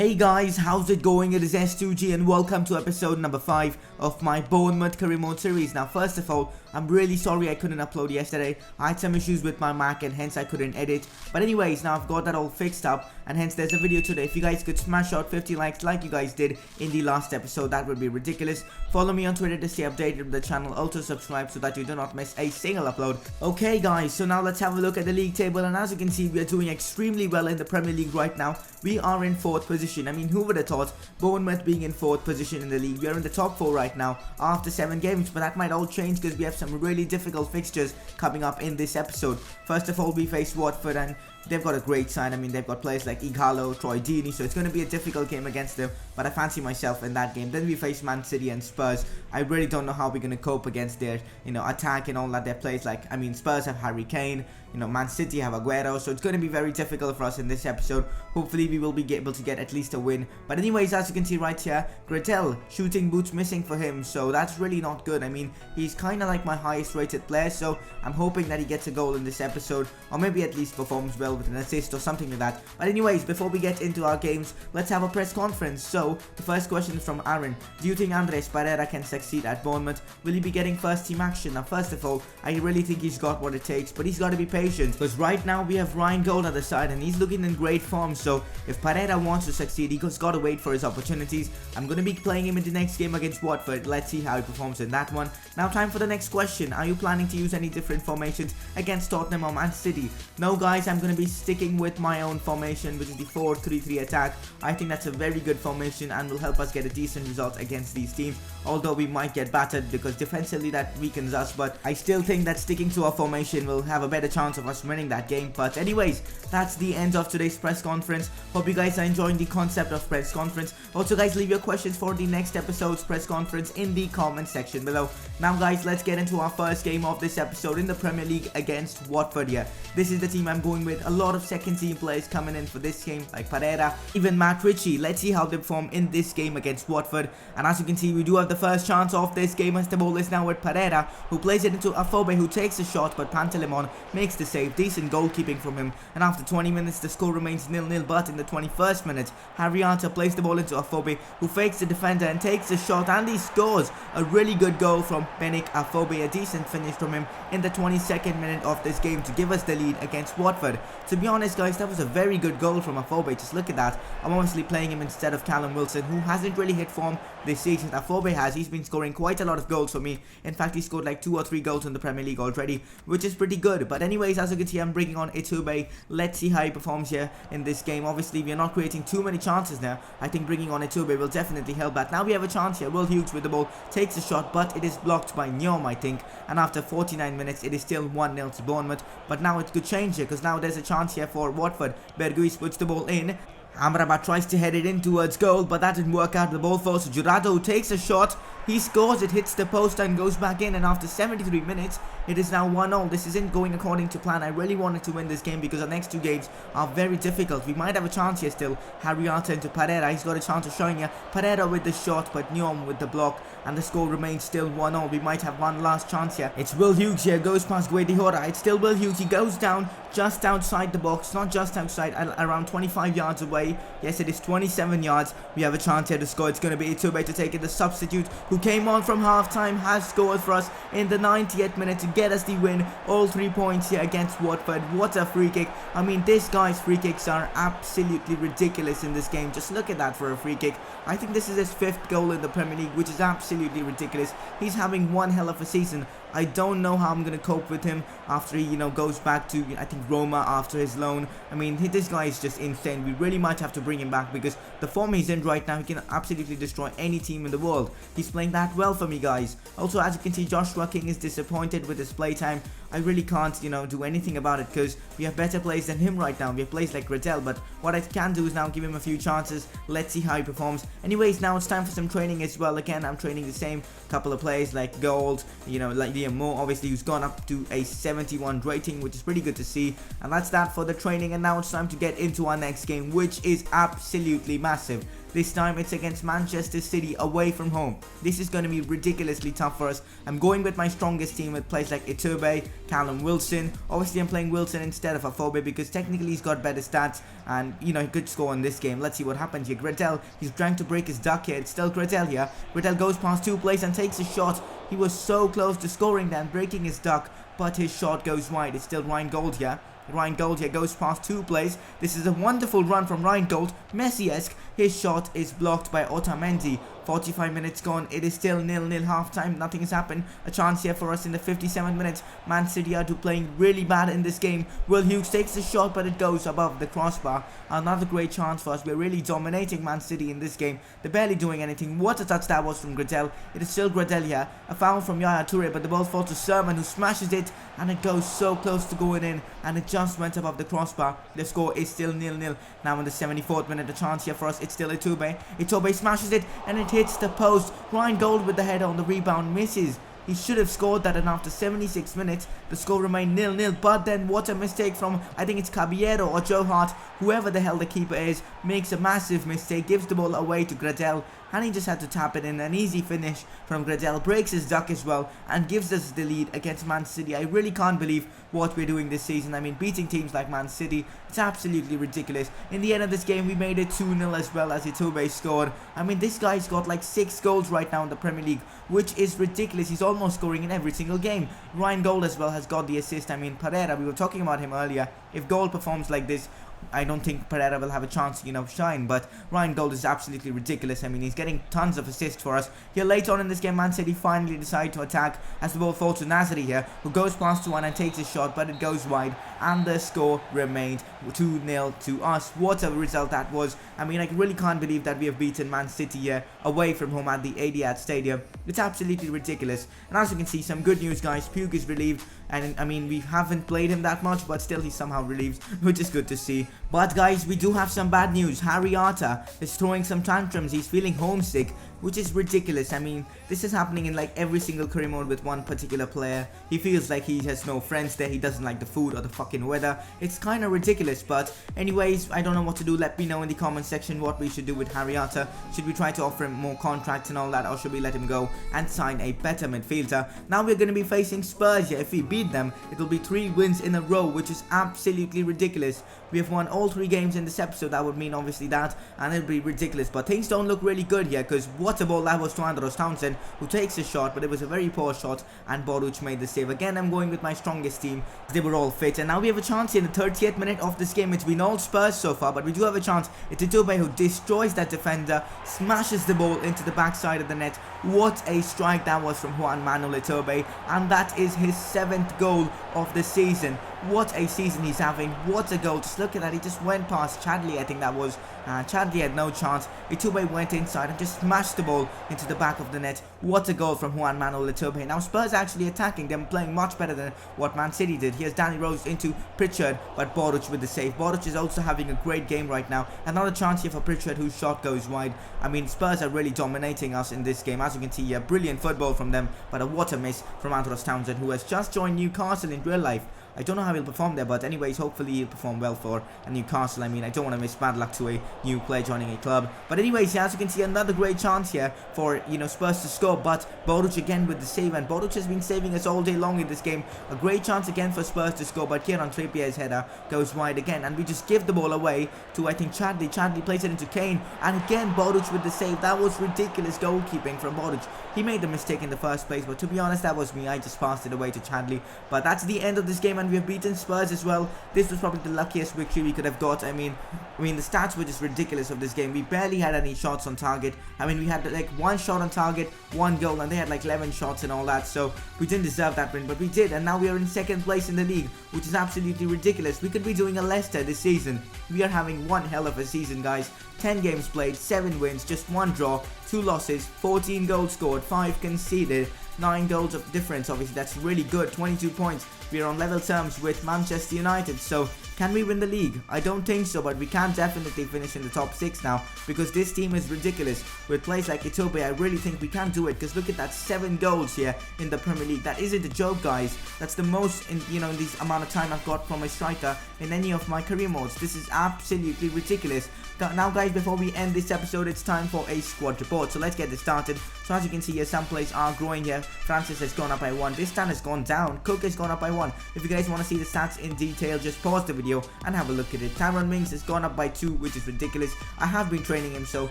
Hey guys, how's it going? It is S2G and welcome to episode number 5 of my Bournemouth career mode series. Now first of all, I'm really sorry I couldn't upload yesterday. I had some issues with my Mac and hence I couldn't edit. But anyways, now I've got that all fixed up and hence there's a video today. If you guys could smash out 50 likes like you guys did in the last episode, that would be ridiculous. Follow me on Twitter to stay updated with the channel. Also subscribe so that you do not miss a single upload. Okay guys, so now let's have a look at the league table, and as you can see, we are doing extremely well in the Premier League right now. We are in 4th position. I mean, who would have thought Bournemouth being in 4th position in the league? We are in the top 4 right now after 7 games, but that might all change because we have some really difficult fixtures coming up in this episode. First of all, we face Watford and they've got a great side. I mean, they've got players like Igalo, Troy Deeney, so it's going to be a difficult game against them, but I fancy myself in that game. Then we face Man City and Spurs. I really don't know how we're going to cope against their, attack and all that. Their players like, Spurs have Harry Kane, Man City have Aguero, so it's going to be very difficult for us in this episode. Hopefully we will be able to get at least a win. But anyways, as you can see right here, Gretel, shooting boots missing for him, so that's really not good. I mean, he's kind of like my highest rated player, so I'm hoping that he gets a goal in this episode, or maybe at least performs well with an assist or something like that. But anyways, before we get into our games, let's have a press conference. So the first question is from Aaron. Do you think Andres Pereira can succeed at Bournemouth? Will he be getting first team action? Now first of all, I really think he's got what it takes, but he's got to be patient, because right now we have Ryan Gold at the side and he's looking in great form. So if Pereira wants to succeed, he's got to wait for his opportunities. I'm going to be playing him in the next game against Watford. Let's see how he performs in that one. Now time for the next question. Are you planning to use any different formations against Tottenham or Man City? No guys, I'm going to be sticking with my own formation, which is the 4-3-3 attack. I think that's a very good formation and will help us get a decent result against these teams, although we might get battered because defensively that weakens us, but I still think that sticking to our formation will have a better chance of us winning that game. But anyways, that's the end of today's press conference. Hope you guys are enjoying the concept of press conference. Also guys, leave your questions for the next episode's press conference in the comment section below. Now guys, let's get into our first game of this episode in the Premier League against Watford here. This is the team I'm going with. A lot of second team players coming in for this game, like Pereira, even Matt Ritchie. Let's see how they perform in this game against Watford. And as you can see, we do have the first chance of this game as the ball is now with Pereira, who plays it into Afobe, who takes a shot, but Pantelimon makes the save. Decent goalkeeping from him, and after 20 minutes the score remains 0-0. But in the 21st minute, Harriata plays the ball into Afobe, who fakes the defender and takes the shot, and he scores. A really good goal from Benik Afobe, a decent finish from him in the 22nd minute of this game to give us the lead against Watford. To be honest guys, that was a very good goal from Afobe. Just look at that. I'm obviously playing him instead of Callum Wilson, who hasn't really hit form this season. Afobe has. He's been scoring quite a lot of goals for me. In fact, he scored like 2 or 3 goals in the Premier League already, which is pretty good. But anyways, as you can see, I'm bringing on Itube. Let's see how he performs here in this game. Obviously, we are not creating too many chances now. I think bringing on Itube will definitely help that. Now we have a chance here. Will Hughes with the ball takes a shot, but it is blocked by Nyom, I think. And after 49 minutes, it is still 1-0 to Bournemouth. But now it could change here, because now there's a chance here for Watford. Berguis puts the ball in. Amrabat tries to head it in towards goal, but that didn't work out. The ball falls to Jurado, who takes a shot. He scores, it hits the post and goes back in, and after 73 minutes, it is now 1-0. This isn't going according to plan. I really wanted to win this game because the next 2 games are very difficult. We might have a chance here still. Harriata into Pereira. He's got a chance of showing here. Pereira with the shot, but Nyom with the block, and the score remains still 1-0. We might have one last chance here. It's Will Hughes here, goes past Guedihora. It's still Will Hughes. He goes down just outside the box, not just outside, around 25 yards away. Yes, it is 27 yards. We have a chance here to score. It's going to be Itube to take it. The substitute who came on from halftime has scored for us in the 90th minute to get us the win. All 3 points here against Watford. What a free kick. I mean, this guy's free kicks are absolutely ridiculous in this game. Just look at that for a free kick. I think this is his 5th goal in the Premier League, which is absolutely ridiculous. He's having one hell of a season. I don't know how I'm going to cope with him after he, goes back to, I think, Roma after his loan. I mean, this guy is just insane. We really might have to bring him back because the form he's in right now, he can absolutely destroy any team in the world. He's playing that well for me, guys. Also, as you can see, Joshua King is disappointed with his playtime. I really can't, do anything about it because we have better players than him right now. We have players like Gretel, but what I can do is now give him a few chances. Let's see how he performs. Anyways, now it's time for some training as well. Again, I'm training the same couple of players like Gold, like Liam Moore, obviously, who's gone up to a 71 rating, which is pretty good to see. And that's that for the training. And now it's time to get into our next game, which is absolutely massive. This time it's against Manchester City away from home. This is going to be ridiculously tough for us. I'm going with my strongest team with players like Iturbe, Callum Wilson. Obviously I'm playing Wilson instead of Afobe because technically he's got better stats and he could score in this game. Let's see what happens here. Gradel, he's trying to break his duck here. It's still Gradel here. Gradel goes past 2 players and takes a shot. He was so close to scoring then, breaking his duck, but his shot goes wide. It's still Ryan Gold here. Ryan Gold here goes past 2 players. This is a wonderful run from Ryan Gold. Messi-esque. His shot is blocked by Otamendi. 45 minutes gone. It is still 0-0 half time. Nothing has happened. A chance here for us in the 57 minutes. Man City are playing really bad in this game. Will Hughes takes the shot, but it goes above the crossbar. Another great chance for us. We're really dominating Man City in this game. They're barely doing anything. What a touch that was from Gradel. It is still Gradel here. A foul from Yaya Toure, but the ball falls to Sermon, who smashes it, and it goes so close to going in, and it just went above the crossbar. The score is still 0-0. Now in the 74th minute, a chance here for us. It's still Iturbe. Iturbe smashes it, and it hits the post. Ryan Gold with the header on the rebound misses. He should have scored that, and after 76 minutes, the score remained 0-0. But then what a mistake from, I think it's Caballero or Joe Hart, whoever the hell the keeper is, makes a massive mistake, gives the ball away to Gradel, and he just had to tap it in. An easy finish from Gradel, breaks his duck as well, and gives us the lead against Man City. I really can't believe what we're doing this season. I mean, beating teams like Man City, it's absolutely ridiculous. In the end of this game, we made it 2-0 as well as Iturbe scored. I mean, this guy's got like 6 goals right now in the Premier League, which is ridiculous. He's almost scoring in every single game. Ryan Gold as well has got the assist. I mean, Pereira, we were talking about him earlier. If Gold performs like this, I don't think Pereira will have a chance to, shine, but Ryan Gold is absolutely ridiculous. I mean, he's getting tons of assists for us. Here later on in this game, Man City finally decide to attack as the ball falls to Nasri here, who goes past to one and takes a shot, but it goes wide, and the score remained 2-0 to us. What a result that was. I mean, I really can't believe that we have beaten Man City here away from home at the Etihad Stadium. It's absolutely ridiculous. And as you can see, some good news, guys. Puk is relieved, and I mean, we haven't played him that much, but still he's somehow relieved, which is good to see. But guys, we do have some bad news. Harry Arter is throwing some tantrums. He's feeling homesick, which is ridiculous. I mean, this is happening in like every single career mode with one particular player. He feels like he has no friends there. He doesn't like the food or the fucking weather. It's kind of ridiculous. But anyways, I don't know what to do. Let me know in the comment section what we should do with Harry Arter. Should we try to offer him more contracts and all that, or should we let him go and sign a better midfielder? Now we're going to be facing Spurs here. If we beat them, it will be 3 wins in a row, which is absolutely ridiculous. We have won all 3 games in this episode. That would mean obviously that, and it'll be ridiculous. But things don't look really good here, because what a ball that was to Andros Townsend, who takes a shot, but it was a very poor shot, and Boruc made the save. Again, I'm going with my strongest team. They were all fit, and now we have a chance in the 30th minute of this game. It's been all Spurs so far, but we do have a chance. It's Iturbe who destroys that defender, smashes the ball into the backside of the net. What a strike that was from Juan Manuel Iturbe, and that is his 7th goal of the season. What a season he's having. What a goal. Just look at that. He just went past Chadley, I think that was. Chadley had no chance. Iturbe went inside and just smashed the ball into the back of the net. What a goal from Juan Manuel Iturbe. Now Spurs actually attacking. Them playing much better than what Man City did. Here's Danny Rose into Pritchard, but Boruc with the save. Boruc is also having a great game right now. Another chance here for Pritchard, whose shot goes wide. I mean, Spurs are really dominating us in this game. As you can see here, brilliant football from them, but what a miss from Andros Townsend, who has just joined Newcastle in real life. I don't know how he'll perform there, but anyways, hopefully he'll perform well for a Newcastle. I mean, I don't want to miss bad luck to a new player joining a club. But anyways, as you can see, another great chance here for, Spurs to score. But Boruc again with the save, and Boruc has been saving us all day long in this game. A great chance again for Spurs to score, but Kieran Trippier's header goes wide again, and we just give the ball away to, I think, Chadley. Chadley plays it into Kane, and again Boruc with the save. That was ridiculous goalkeeping from Boruc. He made the mistake in the first place, but to be honest, that was me. I just passed it away to Chadley. But that's the end of this game, and we have beaten Spurs as well. This was probably the luckiest victory we could have got. I mean, the stats were just ridiculous of this game. We barely had any shots on target. I mean, we had like 1 shot on target, 1 goal, and they had like 11 shots and all that. So we didn't deserve that win, but we did, and now we are in 2nd place in the league, which is absolutely ridiculous. We could be doing a Leicester this season. We are having one hell of a season, guys. 10 games played, 7 wins, just 1 draw, 2 losses, 14 goals scored, 5 conceded, 9 goals of difference. Obviously that's really good. 22 points we are on level terms with Manchester United. So can we win the league? I don't think so, but we can definitely finish in the top 6 now, because this team is ridiculous. With players like Itobe, I really think we can do it, because look at that, 7 goals here in the Premier League. That isn't a joke, guys. That's the most in in this amount of time I've got from a striker in any of my career modes. This is absolutely ridiculous. Now guys, before we end this episode, it's time for a squad report. So let's get this started. So as you can see here, some players are growing here. Francis has gone up by 1. This time has gone down. Cook has gone up by 1. If you guys want to see the stats in detail, just pause the video and have a look at it. Tyrone Mings has gone up by 2, which is ridiculous. I have been training him, so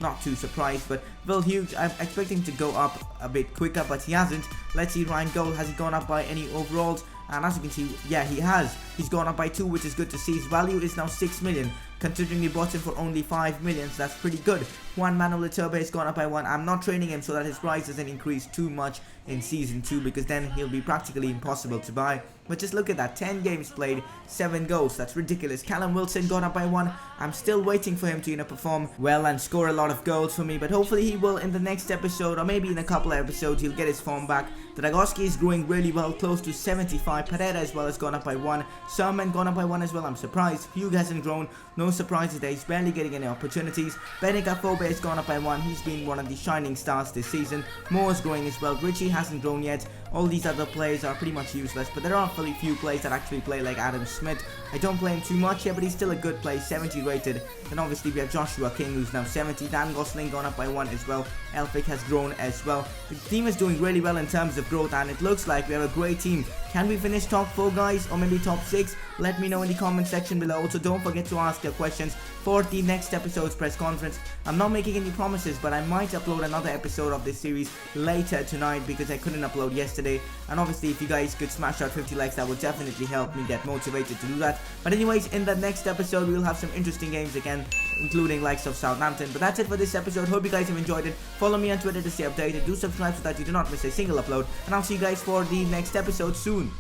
not too surprised. But Will Hughes, I'm expecting him to go up a bit quicker, but he hasn't. Let's see, Ryan Gold, has he gone up by any overalls? And as you can see, yeah, he has. He's gone up by 2, which is good to see. His value is now 6 million. Considering we bought him for only 5 million, so that's pretty good. Juan Manuel Iturbe has gone up by 1. I'm not training him so that his price doesn't increase too much in Season 2, because then he'll be practically impossible to buy. But just look at that, 10 games played, 7 goals, that's ridiculous. Callum Wilson gone up by 1. I'm still waiting for him to perform well and score a lot of goals for me, but hopefully he will in the next episode, or maybe in a couple of episodes. He'll get his form back. Dragowski is growing really well, close to 75. Pereira as well has gone up by 1. Sermon gone up by 1 as well. I'm surprised. Hugh hasn't grown. No surprises there. He's barely getting any opportunities. Benica Fobe has gone up by 1. He's been one of the shining stars this season. Moore's growing as well. Richie hasn't grown yet. All these other players are pretty much useless, but there are a few players that actually play, like Adam Smith. I don't play him too much here, but he's still a good player, 70 rated. Then obviously we have Joshua King, who's now 70. Dan Gosling gone up by 1 as well. Elphick has grown as well. The team is doing really well in terms of growth, and it looks like we have a great team. Can we finish top 4, guys, or maybe top 6? Let me know in the comment section below. Also, don't forget to ask your questions for the next episode's press conference. I'm not making any promises, but I might upload another episode of this series later tonight, because I couldn't upload yesterday. And obviously, if you guys could smash out 50 likes, that would definitely help me get motivated to do that. But anyways, in the next episode, we'll have some interesting games again, including likes of Southampton. But that's it for this episode. Hope you guys have enjoyed it. Follow me on Twitter to stay updated. Do subscribe so that you do not miss a single upload. And I'll see you guys for the next episode soon.